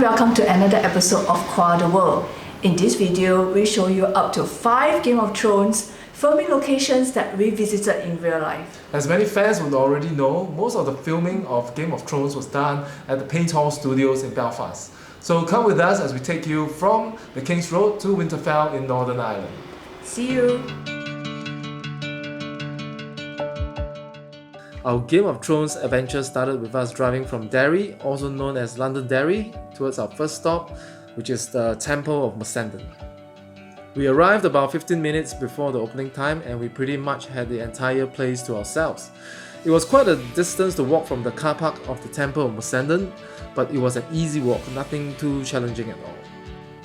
welcome to another episode of Qua the World. In this video, we show you up to 5 Game of Thrones filming locations that we visited in real life. As many fans would already know, most of the filming of Game of Thrones was done at the Paint Hall Studios in Belfast. So come with us as we take you from the Kingsroad to Winterfell in Northern Ireland. See you! Our Game of Thrones adventure started with us driving from Derry, also known as Londonderry, towards our first stop, which is the Temple of Mussenden. We arrived about 15 minutes before the opening time and we pretty much had the entire place to ourselves. It was quite a distance to walk from the car park of the Temple of Mussenden, but it was an easy walk, nothing too challenging at all.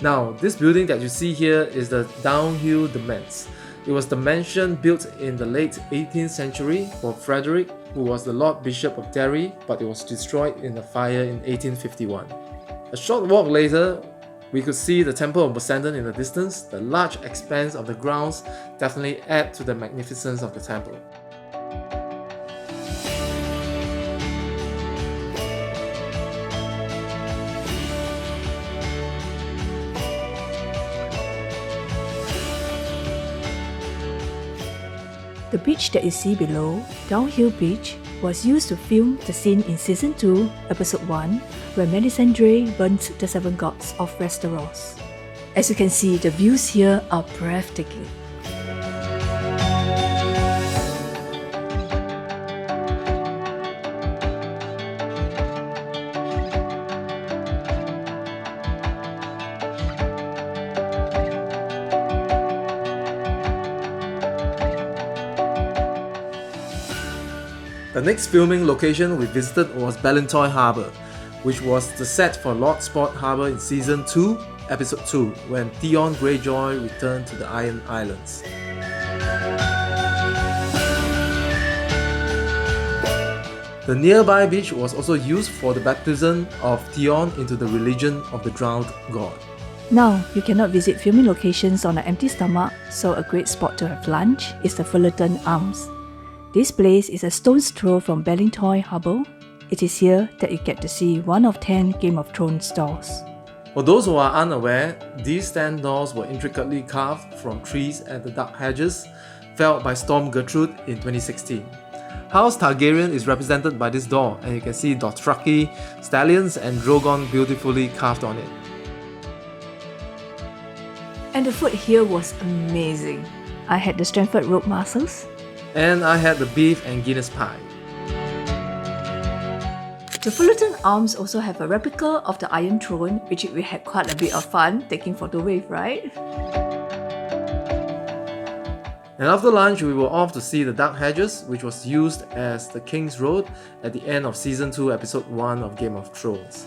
Now, this building that you see here is the Downhill Manse. It was the mansion built in the late 18th century for Frederick, who was the Lord Bishop of Derry, but it was destroyed in a fire in 1851. A short walk later, we could see the Temple of Mussenden in the distance. The large expanse of the grounds definitely add to the magnificence of the temple. The beach that you see below, Downhill Beach, was used to film the scene in Season 2, Episode 1, where Melisandre burnt the 7 gods of Westeros. As you can see, the views here are breathtaking. The next filming location we visited was Ballintoy Harbor, which was the set for Lordsport Harbor in Season 2, Episode 2, when Theon Greyjoy returned to the Iron Islands. The nearby beach was also used for the baptism of Theon into the religion of the drowned god. Now, you cannot visit filming locations on an empty stomach, so a great spot to have lunch is the Fullerton Arms. This place is a stone's throw from Ballintoy Harbor. It is here that you get to see one of 10 Game of Thrones doors. For those who are unaware, these 10 doors were intricately carved from trees at the dark hedges felled by Storm Gertrude in 2016. House Targaryen is represented by this door, and you can see Dothraki, stallions and Drogon beautifully carved on it. And the food here was amazing. I had the Stratford rope mussels. And I had the beef and Guinness pie. The Fullerton Arms also have a replica of the Iron Throne, which we had quite a bit of fun taking photo with, right? And after lunch, we were off to see the Dark Hedges, which was used as the Kingsroad at the end of Season 2, Episode 1 of Game of Thrones.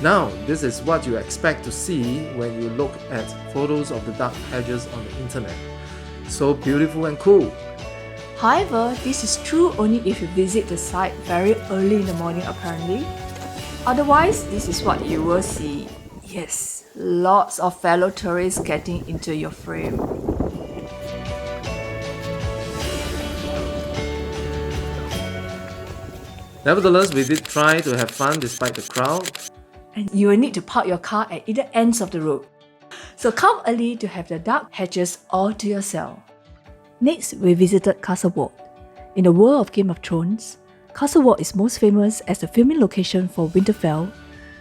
Now, this is what you expect to see when you look at photos of the Dark Hedges on the internet. So beautiful and cool. However, this is true only if you visit the site very early in the morning apparently. Otherwise, this is what you will see. Yes, lots of fellow tourists getting into your frame. Nevertheless, we did try to have fun despite the crowd. And you will need to park your car at either ends of the road. So come early to have the Dark Hedges all to yourself. Next, we visited Castlewood. In the world of Game of Thrones, Castlewood is most famous as the filming location for Winterfell,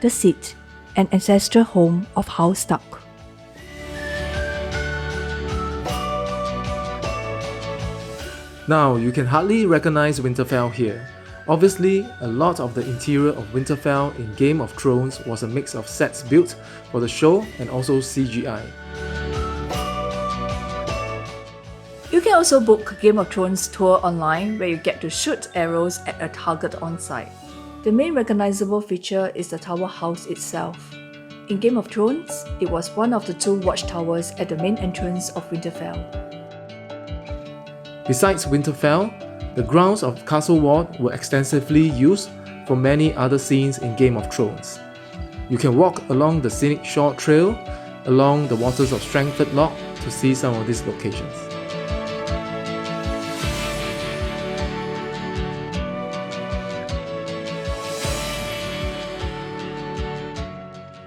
the seat and ancestral home of House Stark. Now, you can hardly recognize Winterfell here. Obviously, a lot of the interior of Winterfell in Game of Thrones was a mix of sets built for the show and also CGI. You can also book Game of Thrones tour online where you get to shoot arrows at a target on site. The main recognizable feature is the tower house itself. In Game of Thrones, it was one of the 2 watchtowers at the main entrance of Winterfell. Besides Winterfell, the grounds of Castlewood were extensively used for many other scenes in Game of Thrones. You can walk along the scenic shore trail along the waters of Strangford Loch to see some of these locations.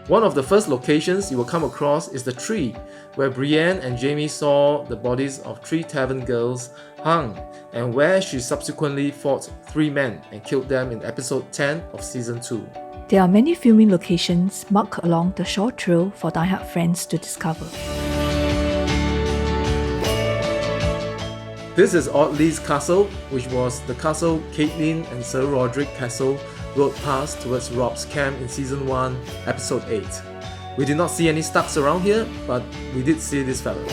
One of the first locations you will come across is the tree, where Brienne and Jamie saw the bodies of 3 tavern girls hung, and where she subsequently fought 3 men and killed them in episode 10 of season 2. There are many filming locations marked along the short trail for diehard fans to discover. This is Audley's Castle, which was the castle Catelyn and Sir Roderick Castle rode past towards Robb's camp in season 1, episode 8. We did not see any Starks around here, but we did see this fella.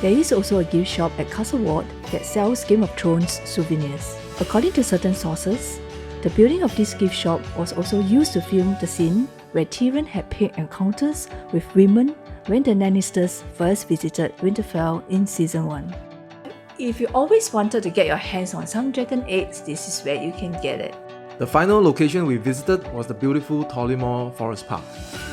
There is also a gift shop at Castle Ward that sells Game of Thrones souvenirs. According to certain sources, the building of this gift shop was also used to film the scene where Tyrion had paid encounters with women when the Lannisters first visited Winterfell in season 1. If you always wanted to get your hands on some dragon eggs, this is where you can get it. The final location we visited was the beautiful Tollymore Forest Park.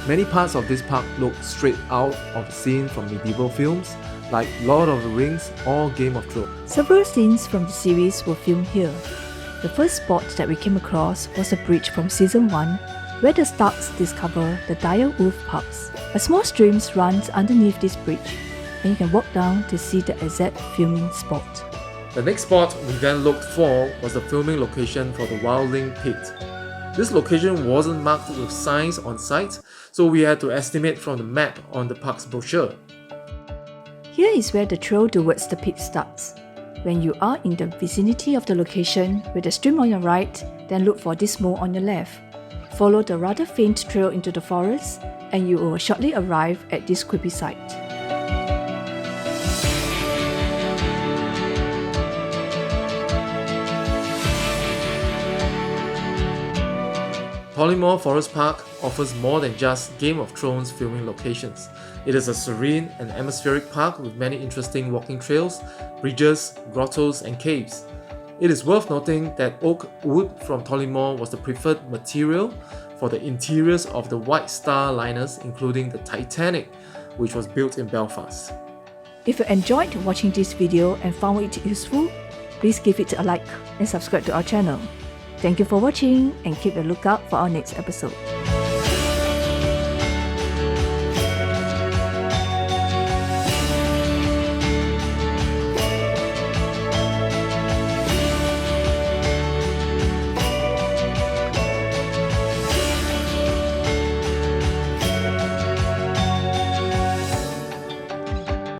Many parts of this park look straight out of a scene from medieval films like Lord of the Rings or Game of Thrones. Several scenes from the series were filmed here. The first spot that we came across was a bridge from season 1 where the Starks discover the direwolf pups. A small stream runs underneath this bridge, and you can walk down to see the exact filming spot. The next spot we then looked for was the filming location for the Wildling Pit. This location wasn't marked with signs on site, so we had to estimate from the map on the park's brochure. Here is where the trail towards the pit starts. When you are in the vicinity of the location with the stream on your right, then look for this mole on your left. Follow the rather faint trail into the forest, and you will shortly arrive at this creepy site. Tollymore Forest Park offers more than just Game of Thrones filming locations. It is a serene and atmospheric park with many interesting walking trails, bridges, grottos, and caves. It is worth noting that oak wood from Tollymore was the preferred material for the interiors of the White Star liners, including the Titanic, which was built in Belfast. If you enjoyed watching this video and found it useful, please give it a like and subscribe to our channel. Thank you for watching and keep a lookout for our next episode.